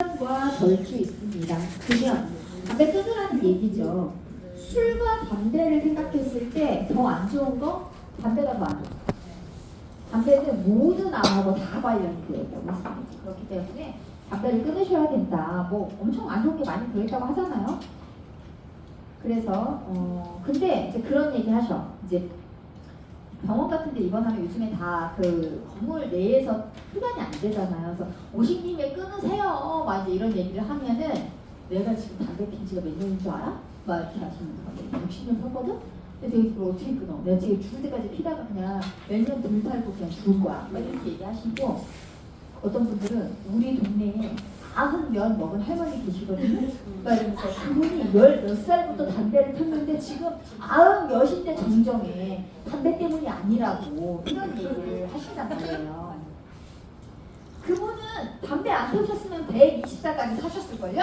과 절주 있습니다. 그러면 담배 끊으라는 얘기죠. 술과 담배를 생각했을 때 더 안 좋은 거 담배가 더 안 좋아요. 담배는 모든 암하고 다 관련이 되어 있다고 했습니다. 그렇기 때문에 담배를 끊으셔야 된다. 뭐 엄청 안 좋은 게 많이 들어있다고 하잖아요. 그래서 근데 이제 그런 얘기 하셔. 이제 병원 같은 데 입원하면 요즘에 다 그 건물 내에서 휴관이 안 되잖아요. 그래서 50님에 끊으세요. 막 이제 이런 얘기를 하면은 내가 지금 담배 핀 지가 몇 년인 줄 알아? 막 이렇게 하시는 분들 60년 폈거든? 근데 되게 그걸 어떻게 끊어? 내가 지금 죽을 때까지 피다가 그냥 몇 년 덜 살고 그냥 죽을 거야. 막 이렇게 얘기하시고 어떤 분들은 우리 동네에 90몇 먹은 할머니 계시거든요. 막 이러면서 그분이 10몇 살부터 담배를 폈는데 지금 90몇인데 정정해. 담배 때문이 아니라고 이런 얘기를 하신단 말이에요. 그분은 담배 안 피우셨으면 120살까지 사셨을걸요?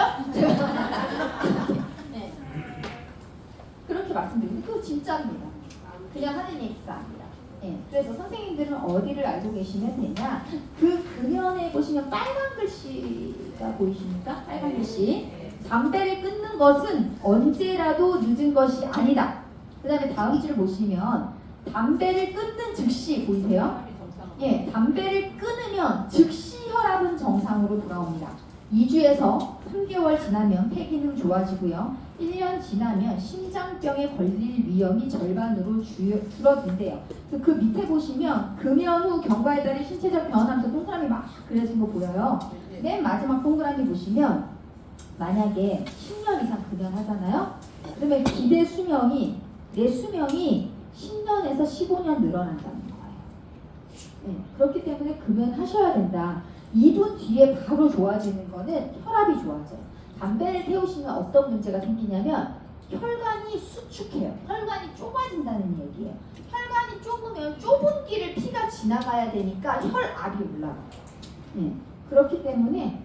네. 그렇게 말씀드리고 그거 진짜입니다. 그냥 하는 얘기가 아니라. 네. 그래서 선생님들은 어디를 알고 계시면 되냐? 그 그면에 보시면 빨간 글씨가 보이십니까? 빨간 글씨. 담배를 끊는 것은 언제라도 늦은 것이 아니다. 그 다음에 다음 줄을 보시면 담배를 끊는 즉시 보이세요? 예, 담배를 끊으면 즉시 혈압은 정상으로 돌아옵니다. 2주에서 3개월 지나면 폐기능 좋아지고요. 1년 지나면 심장병에 걸릴 위험이 절반으로 줄어든대요. 그 밑에 보시면 금연 후 경과에 따른 신체적 변화하면서 동그라미 막 그려진 거 보여요. 맨 마지막 동그라미 보시면 만약에 10년 이상 금연하잖아요. 그러면 기대 수명이 내 수명이 10년에서 15년 늘어난다는 거예요. 네, 그렇기 때문에 금연하셔야 된다. 2분 뒤에 바로 좋아지는 거는 혈압이 좋아져요. 담배를 태우시면 어떤 문제가 생기냐면 혈관이 수축해요. 혈관이 좁아진다는 얘기예요. 혈관이 좁으면 좁은 길을 피가 지나가야 되니까 혈압이 올라가요. 네, 그렇기 때문에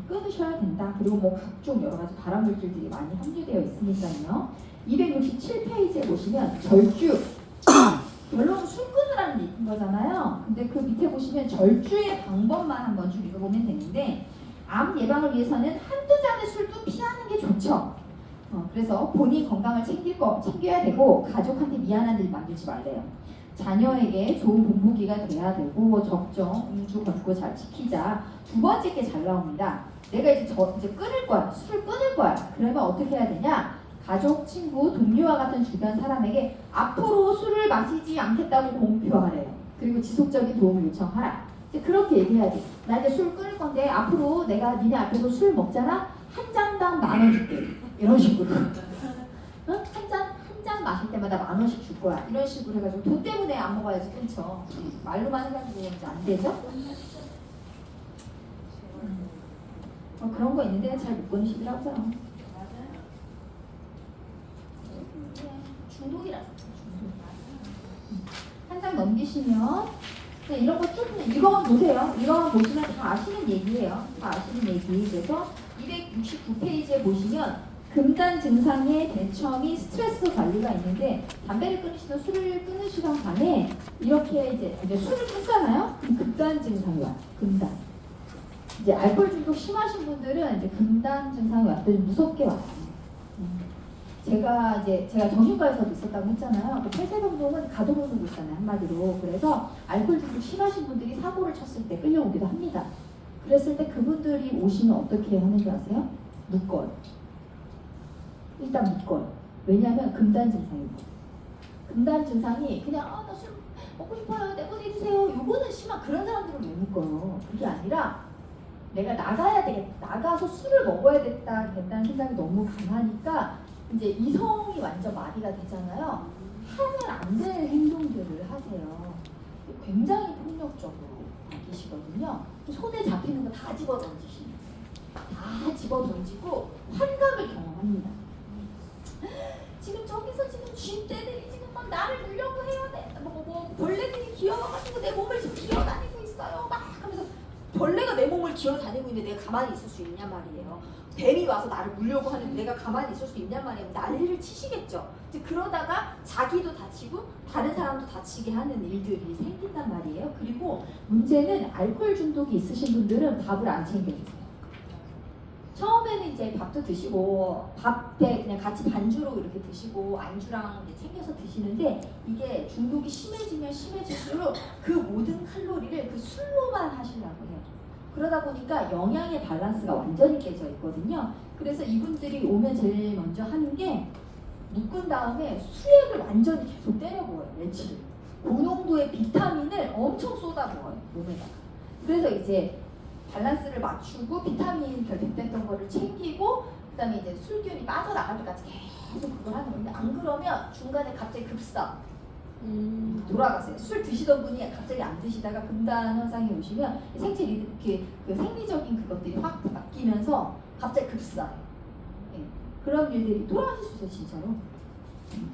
끊으셔야 된다. 그리고 뭐 각종 여러 가지 발암물질들이 많이 함유되어 있으니까요. 267페이지에 보시면 절주 결론은 술 끊으라는 얘기인 거잖아요. 근데 그 밑에 보시면 절주의 방법만 한번 좀 읽어보면 되는데 암 예방을 위해서는 한두 잔의 술도 피하는 게 좋죠. 그래서 본인 건강을 챙겨야 되고 가족한테 미안한 일 만들지 말래요. 자녀에게 좋은 본보기가 돼야 되고 적정, 음주, 권고 잘 지키자. 두 번째 게 잘 나옵니다. 내가 이제 끊을 거야. 술을 끊을 거야. 그러면 어떻게 해야 되냐? 가족, 친구, 동료와 같은 주변 사람에게 앞으로 술을 마시지 않겠다고 공표하래요. 그리고 지속적인 도움을 요청하라. 이제 그렇게 얘기해야 돼. 나 이제 술 끊을 건데 앞으로 내가 니네 앞에서 술 먹잖아? 한 잔당 10,000원 줄게. 이런 식으로. 응? 한 잔 마실 때마다 10,000원씩 줄 거야. 이런 식으로 해가지고 돈 때문에 안 먹어야지 끊죠. 말로만 해가지고 이제 안 되죠? 그런 거 있는데 잘 못 끊으시더라고요. 중독이라서. 한 장 넘기시면 이런 거 쭉 읽어보세요. 읽어보시면 다 아시는 얘기예요. 다 아시는 얘기. 그래서 269페이지에 보시면 금단 증상의 대처 및 스트레스 관리가 있는데 담배를 끊으시든 술을 끊으시든 간에 이렇게 이제 술을 끊잖아요. 금단 증상이 와요. 금단. 이제 알코올 중독 심하신 분들은 이제 금단 증상이 왔을 때 무섭게 와요. 제가 정신과에서도 있었다고 했잖아요. 그 폐쇄병동은 가둬놓는 곳이잖아요, 한마디로. 그래서 알코올 중독 심하신 분들이 사고를 쳤을 때 끌려오기도 합니다. 그랬을 때 그분들이 오시면 어떻게 하는 줄 아세요? 묶어요. 일단 묶어요. 왜냐하면 금단 증상이고. 금단 증상이 그냥 나 술 먹고 싶어요, 내보내주세요. 요거는 심한 그런 사람들은 왜 묶어요? 그게 아니라 내가 나가야 되겠다. 나가서 술을 먹어야 된다는 생각이 너무 강하니까 이제 이성이 완전 마비가 되잖아요. 하면 안 될 행동들을 하세요. 굉장히 폭력적으로 계시거든요. 손에 잡히는 거 다 집어 던지시는 다 집어 던지고 환각을 경험합니다. 지금 저기서 지금 쥐떼들이 지금 막 나를 물려고 해야 돼. 벌레들이 기어와가지고 내 몸을 지금 기어다니고 있어요. 막 하면서 벌레가 내 몸을 기어다니고 있는데 내가 가만히 있을 수 있냐 말이에요. 뱀이 와서 나를 물려고 하는데 내가 가만히 있을 수 있냐 말이에요. 난리를 치시겠죠. 이제 그러다가 자기도 다치고 다른 사람도 다치게 하는 일들이 생긴단 말이에요. 그리고 문제는 알코올 중독이 있으신 분들은 밥을 안 챙겨주세요. 처음에는 이제 밥도 드시고 밥에 그냥 같이 반주로 이렇게 드시고 안주랑 이제 챙겨서 드시는데 이게 중독이 심해지면 심해질수록 그 모든 칼로리를 그 술로만 하시려고 해요. 그러다 보니까 영양의 밸런스가 완전히 깨져 있거든요. 그래서 이분들이 오면 제일 먼저 하는 게 묶은 다음에 수액을 완전히 계속 때려 부어요. 며칠. 고농도의 비타민을 엄청 쏟아 부어요. 몸에다가. 그래서 이제 밸런스를 맞추고 비타민 결핍됐던 거를 챙기고 그다음에 이제 술기운이 빠져나갈 때까지 계속 그걸 하는 건데 안 그러면 중간에 갑자기 급사 돌아가세요. 술 드시던 분이 갑자기 안 드시다가 금단 현상이 오시면 생체 리듬 그 생리적인 그것들이 확 바뀌면서 갑자기 급사해요. 예. 그런 일들이 돌아가실 수 있어요, 진짜로.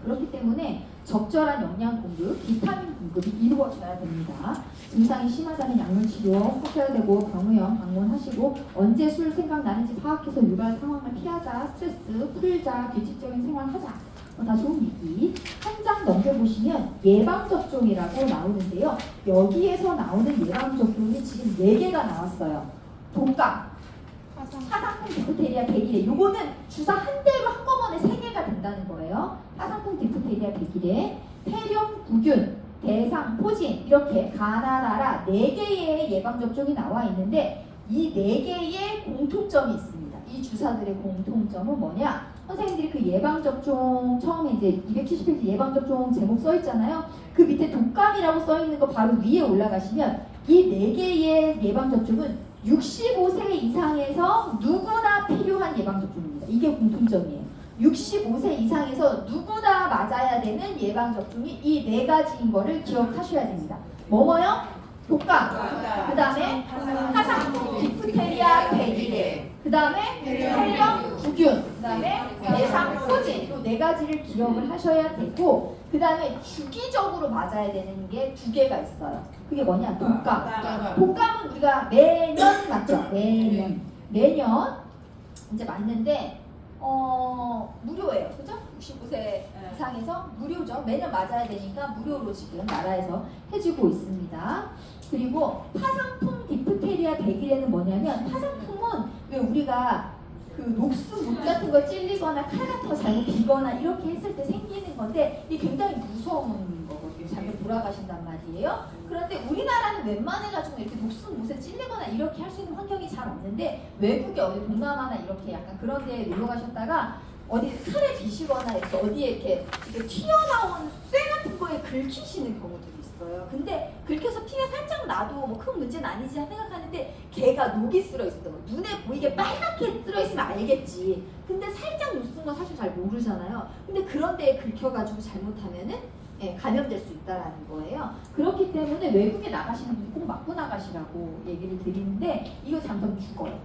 그렇기 때문에 적절한 영양 공급, 비타민 공급이 이루어져야 됩니다. 증상이 심하다면 약물 치료 꼭 해야 되고 병의원 방문하시고 언제 술 생각나는지 파악해서 유발 상황을 피하자, 스트레스 풀자, 규칙적인 생활하자. 다 좋은 얘기. 한 장 넘겨보시면 예방접종이라고 나오는데요. 여기에서 나오는 예방접종이 지금 4개가 나왔어요. 독감, 화상풍 디프테리아 100일에 요거는 주사 한 대로 한꺼번에 3개가 된다는 거예요. 화상풍 디프테리아 100일에 폐렴구균, 대상, 포진 이렇게 가나다라 4개의 예방접종이 나와 있는데 이 4개의 공통점이 있습니다. 이 주사들의 공통점은 뭐냐? 선생님들이 그 예방접종 처음에 이제 270페이지 예방접종 제목 써있잖아요. 그 밑에 독감이라고 써있는 거 바로 위에 올라가시면 이 4개의 예방접종은 65세 이상에서 누구나 필요한 예방접종입니다. 이게 공통점이에요. 65세 이상에서 누구나 맞아야 되는 예방접종이 이 4가지인 거를 기억하셔야 됩니다. 뭐뭐요? 독감, 그 다음에 화상풍 디프테리아 100일에, 그 다음에 폐렴구균, 그 다음에 대상포진 이 4가지를 기억을 하셔야 되고 그 다음에 주기적으로 맞아야 되는 게 2개가 있어요. 그게 뭐냐? 독감. 독감은 우리가 매년 맞죠? 매년 이제 맞는데 무료예요. 그죠? 65세 이상에서 무료죠. 매년 맞아야 되니까 무료로 지금 나라에서 해주고 있습니다. 그리고 파상풍 디프테리아 100일에는 뭐냐면 파상풍은 왜 우리가 그 녹수물 같은 거 찔리거나 칼 같은 거 잘못 비거나 이렇게 했을 때 생기는 건데 이게 굉장히 무서운 거거든요. 잘못 돌아가신단 말이에요. 그런데 우리나라는 웬만해가지고 이렇게 녹수못에 찔리거나 이렇게 할 수 있는 환경이 잘 없는데 외국에 어디 동남아나 이렇게 약간 그런 데에 놀러 가셨다가 어디 칼에 비시거나 이렇게 어디에 이렇게 튀어나온 쇠 같은 거에 긁히시는 경우들이 있어요. 근데 긁혀서 피가 살짝 나도 뭐 큰 문제는 아니지 생각하는데 걔가 녹이 쓸어 있었던 거 눈에 보이게 빨갛게 쓸어 있으면 알겠지. 근데 살짝 녹슨 건 사실 잘 모르잖아요. 근데 그런 데에 긁혀가지고 잘못하면은 감염될 수 있다라는 거예요. 그렇기 때문에 외국에 나가시는 분 꼭 맞고 나가시라고 얘기를 드리는데 이거 잠깐 죽어요.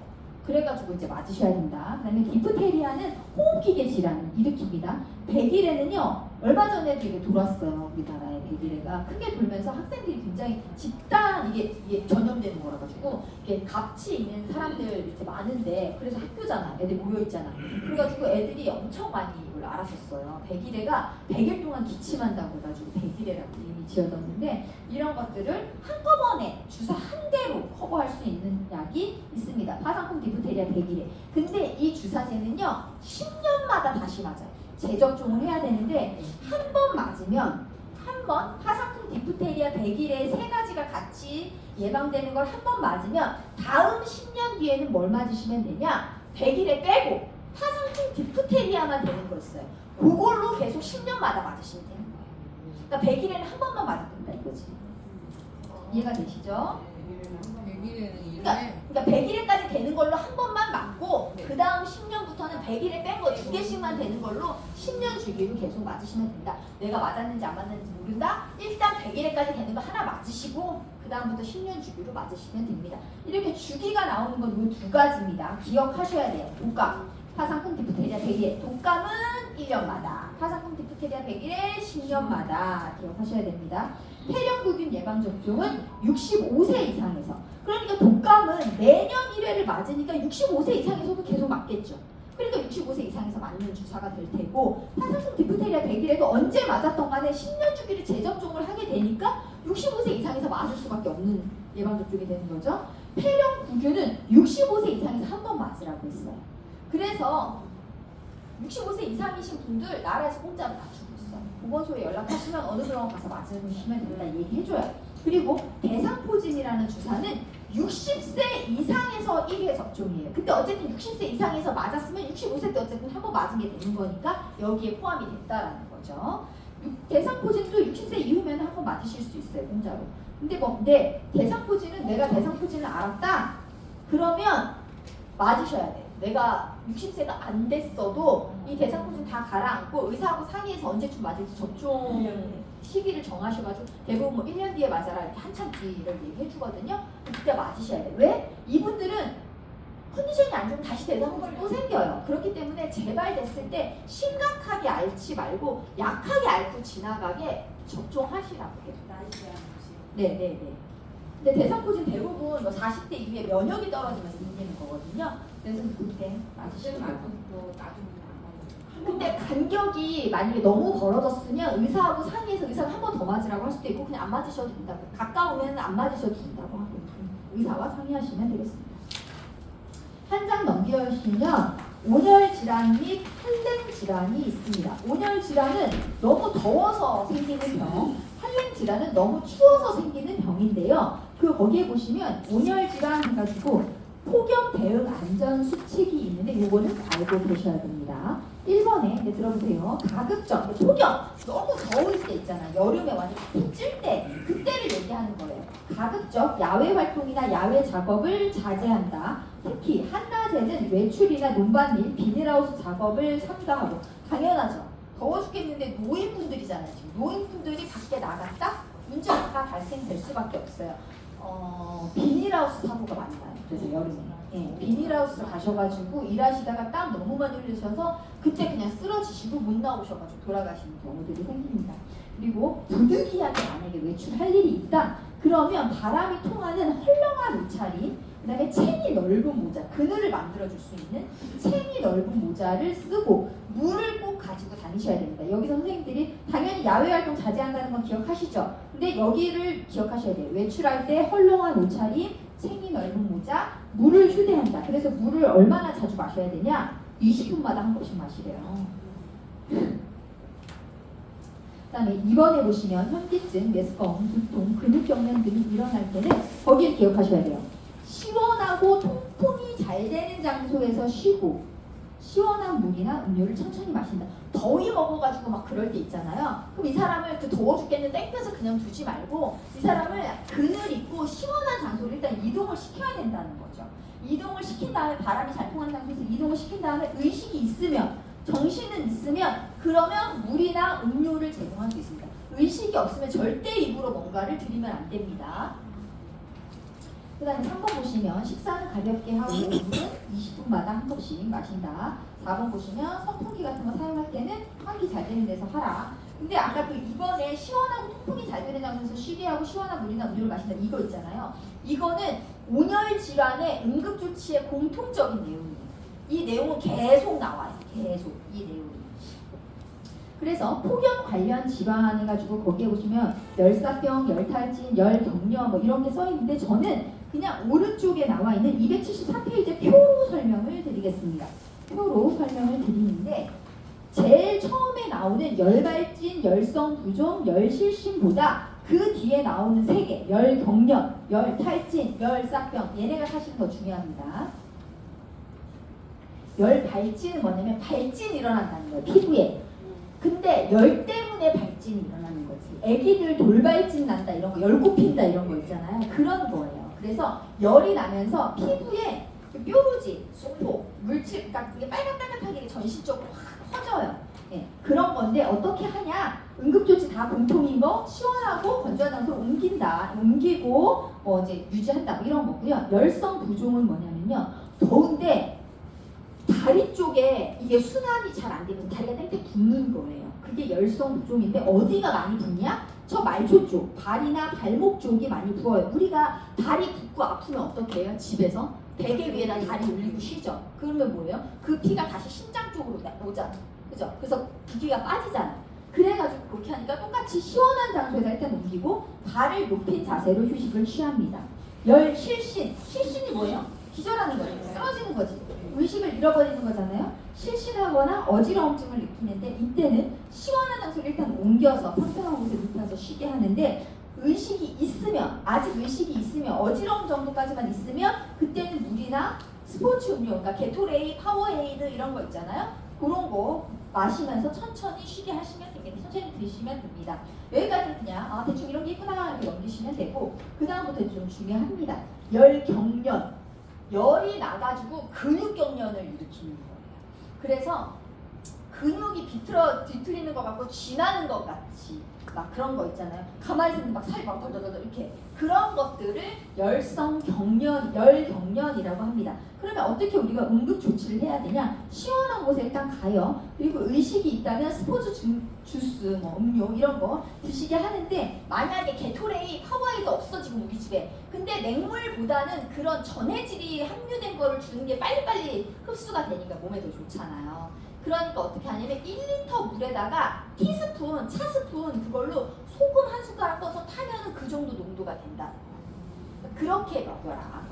그래가지고 이제 맞으셔야 된다. 그 다음에 디프테리아는 호흡기계 질환을 일으킵니다. 100일에는요, 얼마 전에도 이게 돌았어요. 우리나라에 100일에가 크게 돌면서 학생들이 굉장히 집단 이게 전염되는 거라 가지고 이게 갑치 있는 사람들 이렇게 많은데 그래서 학교잖아. 애들 모여있잖아. 그래가지고 애들이 엄청 많이 이걸 알았었어요. 100일에가 100일 동안 기침한다고 해가지고 100일에라고 이름이 지어졌는데 이런 것들을 한꺼번에 주사 한 대로 커버할 수 있는 약이 있습니다. 파상풍 디프테리아 100일에. 근데 이 주사제는요 10년마다 다시 맞아요. 재접종을 해야 되는데 한 번 맞으면 한 번 파상풍 디프테리아 100일에 3가지가 같이 예방되는 걸 한 번 맞으면 다음 10년 뒤에는 뭘 맞으시면 되냐? 100일에 빼고 파상풍 디프테리아만 되는 거 있어요. 그걸로 계속 10년마다 맞으시면 되는 거예요. 그러니까 100일에는 한 번만 맞아도 된다 이거지. 이해가 되시죠? 100일에는 그러니까 100일에까지 되는 걸로 한 번만 맞고 그 다음 10년부터는 100일에 뺀 거 2개씩만 되는 걸로 10년 주기로 계속 맞으시면 된다. 내가 맞았는지 안 맞는지 모른다? 일단 100일에까지 되는 거 하나 맞으시고 그 다음부터 10년 주기로 맞으시면 됩니다. 이렇게 주기가 나오는 건 이 2가지입니다. 기억하셔야 돼요. 독감, 파상풍 디프테리아 100일. 독감은 1년마다, 파상풍 디프테리아 100일에 10년마다 기억하셔야 됩니다. 폐렴구균 예방접종은 65세 이상에서. 그러니까 독감은 매년 1회를 맞으니까 65세 이상에서도 계속 맞겠죠. 그러니까 65세 이상에서 맞는 주사가 될 테고 파상풍 디프테리아 100일에도 언제 맞았던 간에 10년 주기를 재접종을 하게 되니까 65세 이상에서 맞을 수밖에 없는 예방접종이 되는 거죠. 폐렴구균은 65세 이상에서 한 번 맞으라고 했어요. 그래서 65세 이상이신 분들 나라에서 공짜로 맞추고 있어. 보건소에 연락하시면 어느 병원 가서 맞으시면 된다 얘기해줘요. 그리고 대상포진이라는 주사는 60세 이상에서 1회 접종이에요. 근데 어쨌든 60세 이상에서 맞았으면 65세 때 어쨌든 한 번 맞은 게 되는 거니까 여기에 포함이 됐다라는 거죠. 대상포진도 60세 이후면 한 번 맞으실 수 있어요, 공짜로. 근데 대상포진은 내가 대상포진을 알았다? 그러면 맞으셔야 돼. 내가 60세가 안 됐어도 이 대상포진 다 가라앉고 의사하고 상의해서 언제쯤 맞을지 접종 시기를 정하셔가지고 대부분 뭐 1년 뒤에 맞아라 이렇게 한참 뒤를 얘기해 주거든요. 그때 맞으셔야 돼. 왜? 이분들은 컨디션이 안 좋으면 다시 대상포진 또 생겨요. 그렇기 때문에 재발됐을 때 심각하게 앓지 말고 약하게 앓고 지나가게 접종하시라고 해요. 네네네. 근데 대상포진 대부분 뭐 40대 이후에 면역이 떨어지면서 생기는 거거든요. 그래서 그때 맞으시면 안 돼요. 근데 간격이 만약에 너무 벌어졌으면 의사하고 상의해서 의사가 한 번 더 맞으라고 할 수도 있고 그냥 안 맞으셔도 된다고. 가까우면 안 맞으셔도 된다고 하고 의사와 상의하시면 되겠습니다. 한 장 넘겨주시면 온열 질환 및 한랭 질환이 있습니다. 온열 질환은 너무 더워서 생기는 병, 한랭 질환은 너무 추워서 생기는 병인데요. 거기에 보시면 온열 질환 해가지고 폭염 대응 안전 수칙이 있는데 요거는 알고 계셔야 됩니다. 1번에 들어보세요. 가급적 폭염 너무 더울 때 있잖아. 여름에 완전 찔 때 그때를 얘기하는 거예요. 가급적 야외 활동이나 야외 작업을 자제한다. 특히 한낮에는 외출이나 논밭 일, 비닐하우스 작업을 삼가하고 당연하죠. 더워 죽겠는데 노인분들이잖아요. 지금 노인분들이 밖에 나갔다 문제가 발생될 수밖에 없어요. 비닐하우스 사고가 많이 나요. 그래서 여름에 비닐하우스 가셔가지고 일하시다가 땀 너무 많이 흘리셔서 그때 그냥 쓰러지시고 못 나오셔가지고 돌아가시는 경우들이 생깁니다. 그리고 부득이하게 만약에 외출할 일이 있다 그러면 바람이 통하는 헐렁한 옷차림, 그 다음에 챙이 넓은 모자, 그늘을 만들어줄 수 있는 챙이 넓은 모자를 쓰고 물을 꼭 가지고 다니셔야 됩니다. 여기서 선생님들이 당연히 야외 활동 자제한다는 건 기억하시죠? 근데 여기를 기억하셔야 돼요. 외출할 때 헐렁한 옷차림, 챙이 넓은 모자, 물을 휴대한다. 그래서 물을 얼마나 자주 마셔야 되냐? 20분마다 한 컵씩 마시래요. 그다음에 2번에 보시면 현기증, 메스꺼움, 두통, 근육경련 등이 일어날 때는 거기를 기억하셔야 돼요. 시원하고 통풍이 잘 되는 장소에서 쉬고 시원한 물이나 음료를 천천히 마신다. 더위 먹어가지고 막 그럴 때 있잖아요. 그럼 이 사람을 더워 죽겠는데 땡겨서 그냥 두지 말고 이 사람을 그늘 있고 시원한 장소로 일단 이동을 시켜야 된다는 거죠. 이동을 시킨 다음에 바람이 잘 통하는 장소에서 이동을 시킨 다음에 의식이 있으면 정신은 있으면 그러면 물이나 음료를 제공할 수 있습니다. 의식이 없으면 절대 입으로 뭔가를 들이면 안 됩니다. 그 다음에 3번 보시면 식사는 가볍게 하고 물은 20분마다 한 컵씩 마신다. 4번 보시면 선풍기 같은 거 사용할 때는 환기 잘 되는 데서 하라. 근데 아까 그 2번에 시원하고 통풍이 잘 되는 장소에서 쉬게 하고 시원한 물이나 음료를 마신다 이거 있잖아요. 이거는 온열 질환의 응급조치의 공통적인 내용이에요. 이 내용은 계속 나와요. 계속 이 내용이. 그래서 폭염 관련 질환 해가지고 거기에 보시면 열사병, 열탈진, 열경련 뭐 이런 게 써 있는데 저는 그냥 오른쪽에 나와 있는 274페이지 표로 설명을 드리겠습니다. 표로 설명을 드리는데 제일 처음에 나오는 열발진, 열성부종, 열실신보다 그 뒤에 나오는 3개 열경련, 열탈진, 열사병 얘네가 사실 더 중요합니다. 열발진은 뭐냐면 발진이 일어난다는 거예요. 피부에. 근데 열 때문에 발진이 일어나는 거지. 애기들 돌발진 난다 이런 거, 열 꼽힌다 이런 거 있잖아요. 그런 거예요. 그래서 열이 나면서 피부에 뾰루지, 수포, 물질, 그러니까 이게 빨갛빨갛하게 전신적으로 확 퍼져요. 예, 그런 건데 어떻게 하냐? 응급조치 다 공통인 거 시원하고 건조한 장소로 옮긴다. 옮기고 뭐 이제 유지한다 뭐 이런 거고요. 열성 부종은 뭐냐면요. 더운데 다리 쪽에 이게 순환이 잘 안 되면서 다리가 땡땡 붓는 거예요. 그게 열성 부종인데 어디가 많이 붓냐? 저 말초 쪽, 발이나 발목 쪽이 많이 부어요. 우리가 다리 붓고 아프면 어떻게 해요? 집에서 베개 위에다 다리 올리고 쉬죠. 그러면 뭐예요? 그 피가 다시 신장 쪽으로 오잖아. 그죠? 그래서 기기가 빠지잖아. 그래가지고 그렇게 하니까 똑같이 시원한 장소에다 일단 옮기고 발을 높인 자세로 휴식을 취합니다. 열 실신, 실신이 뭐예요? 기절하는 거지. 쓰러지는 거지. 의식을 잃어버리는 거잖아요. 실신하거나 어지러움증을 느끼는데 이때는 시원한 장소를 일단 옮겨서 평평한 곳에 눕혀서 쉬게 하는데 의식이 있으면 아직 의식이 있으면 어지러움 정도까지만 있으면 그때는 물이나 스포츠 음료 그러니까 게토레이, 파워에이드 이런 거 있잖아요. 그런 거 마시면서 천천히 쉬게 하시면 되겠네. 천천히 드시면 됩니다. 여기까지 그냥 대충 이런 게 있구나 이렇게 넘기시면 되고 그 다음부터 좀 중요합니다. 열경련 열이 나가지고 근육경련을 일으키는 거예요. 그래서 근육이 뒤틀리는 것 같고 쥐나는 것 같이 막 그런 거 있잖아요. 가만히 있으면 막 살이 막 덜덜덜 이렇게 그런 것들을 열경련이라고 합니다. 그러면 어떻게 우리가 응급 조치를 해야 되냐? 시원한 곳에 일단 가요. 그리고 의식이 있다면 스포츠 주스, 뭐 음료 이런 거 드시게 하는데 만약에 게토레이, 파워에이드 없어 지금 우리 집에. 근데 냉물보다는 그런 전해질이 함유된 거를 주는 게 빨리빨리 흡수가 되니까 몸에 더 좋잖아요. 그러니까 어떻게 하냐면 1리터 물에다가 티스푼, 차스푼 그걸로 소금 한 숟가락 떠서 타면은 그 정도 농도가 된다. 그렇게 먹여라.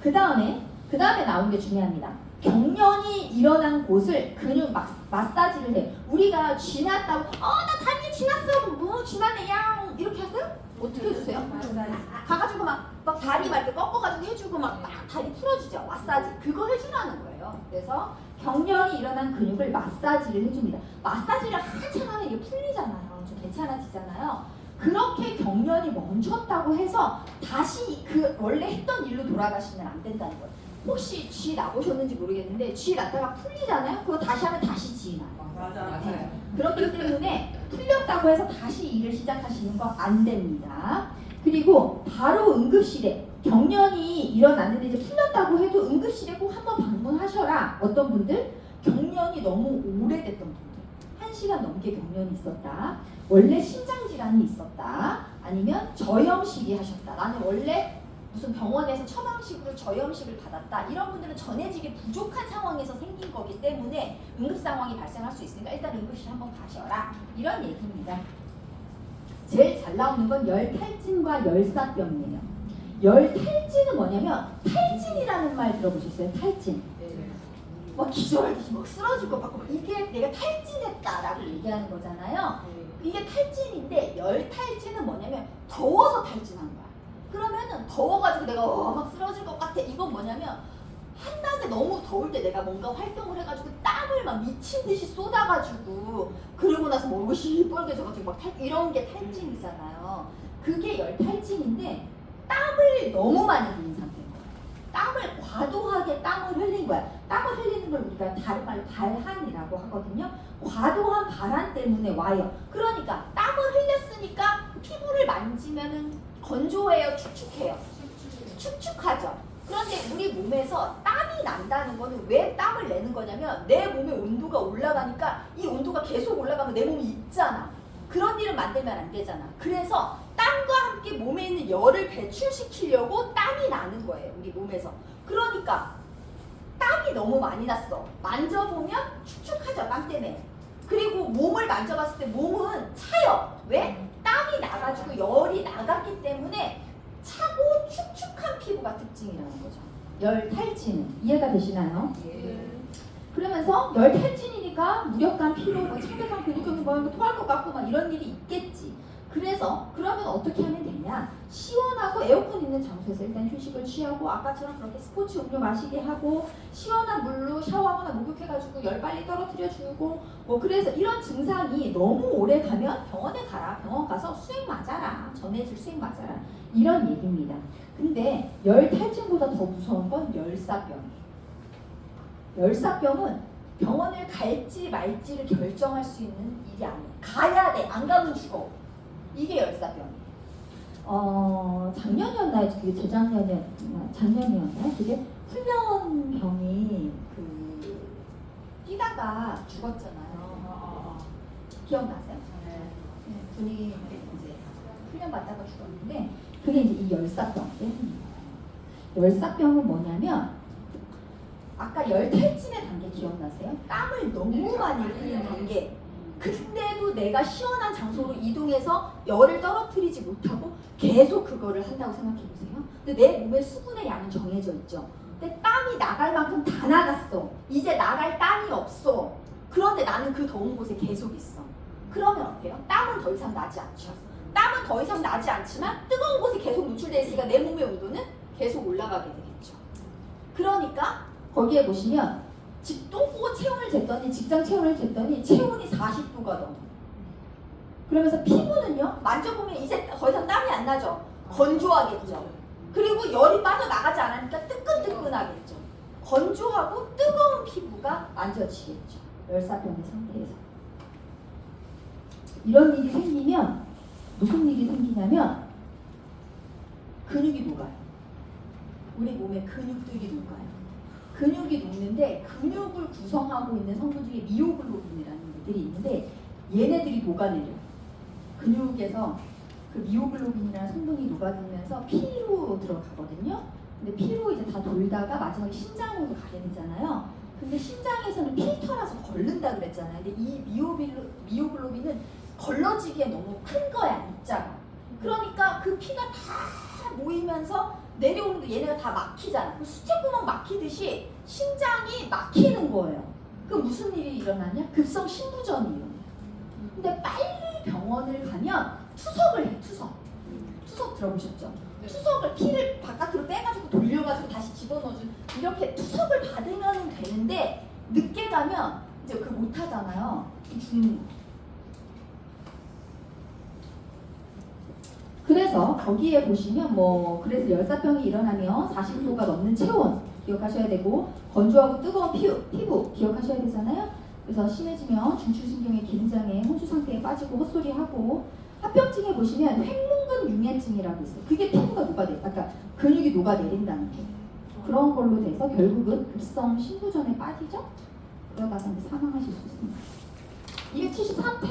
그 다음에 나온 게 중요합니다. 경련이 일어난 곳을 근육 마사지를 해. 우리가 쥐났다고 나 다리에 쥐났어. 뭐 쥐났네 양 이렇게 하세요? 어떻게 해주세요? 가가지고 막 다리 막 이렇게 꺾어가지고 해주고 막 다리 풀어주죠. 마사지 그거 해주라는 거예요. 그래서 경련이 일어난 근육을 마사지를 해줍니다. 마사지를 한참 하면 이게 풀리잖아요. 좀 괜찮아지잖아요. 그렇게 경련이 멈췄다고 해서 다시 그 원래 했던 일로 돌아가시면 안 된다는 거예요. 혹시 쥐 나보셨는지 모르겠는데 쥐 났다가 풀리잖아요. 그거 다시 하면 다시 쥐 나요. 맞아요. 그렇기 때문에 풀렸다고 해서 다시 일을 시작하시는 거 안 됩니다. 그리고 바로 응급실에 경련이 일어났는데 이제 풀렸다고 해도 응급실에 꼭 한번 방문하셔라. 어떤 분들? 경련이 너무 오래됐던 분들. 1시간 넘게 경련이 있었다. 원래 심장질환이 있었다. 아니면 저염식이 하셨다. 나는 원래 무슨 병원에서 처방식으로 저염식을 받았다. 이런 분들은 전해질이 부족한 상황에서 생긴 거기 때문에 응급 상황이 발생할 수 있으니까 일단 응급실 한번 가셔라. 이런 얘기입니다. 제일 잘 나오는 건 열탈진과 열사병이에요. 열탈진은 뭐냐면 탈진이라는 말 들어보셨어요? 탈진. 막 기절하듯이 막 쓰러질 것 같고 이게 내가 탈진했다라고 얘기하는 거잖아요. 이게 탈진인데 열탈진은 뭐냐면 더워서 탈진한 거야. 그러면은 더워가지고 내가 막 쓰러질 것 같아. 이건 뭐냐면 한낮에 너무 더울 때 내가 뭔가 활동을 해가지고 땀을 막 미친 듯이 쏟아가지고 그러고 나서 뭐 옷이 뻘개져가지고 막 이런 게 탈진이잖아요. 그게 열탈진인데 땀을 너무 많이 흘린 상태인 거야. 땀을 과도하게 땀을 흘린 거야. 땀을 흘리는 걸 우리가 다른 말로 발한이라고 하거든요. 과도한 발한 때문에 와요. 그러니까 땀을 흘렸으니까 피부를 만지면은 건조해요, 축축해요? 축축하죠. 그런데 우리 몸에서 땀이 난다는 거는 왜 땀을 내는 거냐면 내 몸의 온도가 올라가니까 이 온도가 계속 올라가면 내 몸이 익잖아. 그런 일을 만들면 안 되잖아. 그래서 땀과 함께 몸에 있는 열을 배출시키려고 땀이 나는 거예요. 우리 몸에서. 그러니까 땀이 너무 많이 났어. 만져보면 축축하죠. 땀 때문에. 그리고 몸을 만져봤을 때 몸은 차요. 왜? 땀이 나가지고 열이 나갔기 때문에 차고 축축한 피부가 특징이라는 거죠. 열탈진은 이해가 되시나요? 그러면서 열탈진이니까 무력감, 피로, 창백한 근육통이 뭐 토할 것 같고 막 이런 일이 있겠지. 그래서 그러면 어떻게 하면 되냐? 시원하고 에어컨 있는 장소에서 일단 휴식을 취하고 아까처럼 그렇게 스포츠 음료 마시게 하고 시원한 물로 샤워하거나 목욕해가지고 열 빨리 떨어뜨려주고 뭐 그래서 이런 증상이 너무 오래 가면 병원에 가라. 병원 가서 수액 맞아라. 전해질 수액 맞아라. 이런 얘기입니다. 근데 열탈진보다 더 무서운 건 열사병이에요. 열사병은 병원을 갈지 말지를 결정할 수 있는 일이 아니에요. 가야 돼. 안 가면 죽어. 이게 열사병이에요. 작년이었나요? 그게 작년이었나요? 그게 훈련병이 뛰다가 죽었잖아요. 기억나세요? 네. 분이 이제 훈련 받다가 죽었는데 그게 이제 이 열사병 때문이에요. 열사병은 뭐냐면 아까 열탈진의 단계 기억나세요? 땀을 너무 많이 흘리는 단계. 근데도 내가 시원한 장소로 이동해서 열을 떨어뜨리지 못하고 계속 그거를 한다고 생각해 보세요. 근데 내 몸에 수분의 양은 정해져 있죠. 근데 땀이 나갈 만큼 다 나갔어. 이제 나갈 땀이 없어. 그런데 나는 그 더운 곳에 계속 있어. 그러면 어때요? 땀은 더 이상 나지 않죠. 땀은 더 이상 나지 않지만 뜨거운 곳에 계속 노출돼 있으니까 내 몸의 온도는 계속 올라가게 되겠죠. 그러니까 거기에 보시면 똥꼬 체온을 쟀더니 직장 체온을 쟀더니 체온이 40도가 넘어. 그러면서 피부는요, 만져보면 이제 더 이상 땀이 안 나죠. 건조하겠죠. 그리고 열이 빠져나가지 않으니까 뜨끈뜨끈하겠죠. 건조하고 뜨거운 피부가 만져지겠죠. 열사병의 상태에서. 이런 일이 생기면 무슨 일이 생기냐면 근육이 녹아요. 우리 몸의 근육들이 녹아요. 근육이 녹는데 근육을 구성하고 있는 성분 중에 미오글로빈이라는 것들이 있는데 얘네들이 녹아내려요. 근육에서 그 미오글로빈이라는 성분이 녹아들면서 피로 들어가거든요. 근데 피로 이제 다 돌다가 마지막에 신장으로 가게 되잖아요. 근데 신장에서는 필터라서 걸른다 그랬잖아요. 근데 이 미오글로빈은 걸러지기에 너무 큰 거야, 입자가. 그러니까 그 피가 다 모이면서 내려오는데 얘네가 다 막히잖아. 그 수채구멍 막히듯이 신장이 막히는 거예요. 그럼 무슨 일이 일어나냐? 급성 신부전이 일어나요. 근데 빨리 병원을 가면 투석을 해, 투석. 투석 들어보셨죠? 투석을 피를 바깥으로 빼가지고 돌려가지고 다시 집어넣어준 이렇게 투석을 받으면 되는데 늦게 가면 이제 그 못하잖아요. 죽는 거. 그래서 거기에 보시면 그래서 열사병이 일어나면 40도가 넘는 체온 기억하셔야 되고 건조하고 뜨거운 피부 기억하셔야 되잖아요. 그래서 심해지면 중추신경의 긴장에 혼수 상태에 빠지고 헛소리하고 합병증에 보시면 횡문근 융해증이라고 있어요. 그게 피부가 녹아내, 아까 근육이 녹아내린다는 게 그런 걸로 돼서 결국은 급성 신부전에 빠지죠. 그러다가 이제 사망하실 수 있습니다. 273페이지